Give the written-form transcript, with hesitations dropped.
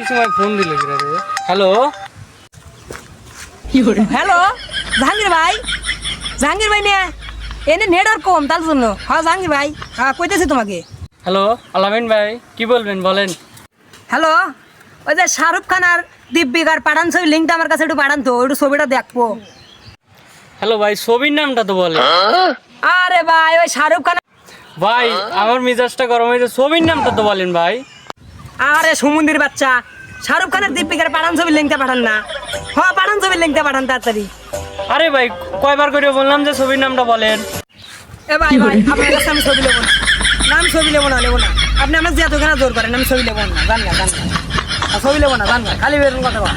এই সময় ফোন দিল কিরা রে? হ্যালো হ্যালো জাহাঙ্গীর ভাই নে এনে নেটওয়ার্ক কম তার জন্য। হ্যাঁ জাহাঙ্গীর ভাই, হ্যাঁ কইতেছি তোমাকে। হ্যালো আলামিন ভাই, কি বলবেন বলেন। হ্যালো, ওই যে শাহরুখ খান আর দীপিকার পাঠান ছবি লিঙ্কটা আমার কাছে একটু পাঠান তো, একটু ছবিটা দেখবো। হ্যালো ভাই, ছবির নামটা তো বলেন। আরে ভাই ওই শাহরুখ খান। ভাই আমার মেজাজটা গরম হয়েছে, ছবির নামটা তো বলেন ভাই। আরে সমুদ্রের বাচ্চা, শাহরুখ খানের দীপিকার পাঠান ছবি লিঙ্কটা পাঠান না। হ্যাঁ পাঠান ছবি লিঙ্কটা পাঠান তাড়াতাড়ি। আরে ভাই কয়বার করে বললাম যে ছবির নামটা বলেন। এ ভাই ভাই আপনার কাছে আমি ছবি নেবো না, নাম ছবি নেবো না আপনি আমার যে এতখানা জোর করেন, আমি ছবি নেবো না, জান না ছবি নেবো না, জান না, খালি বেরোন কথা বল।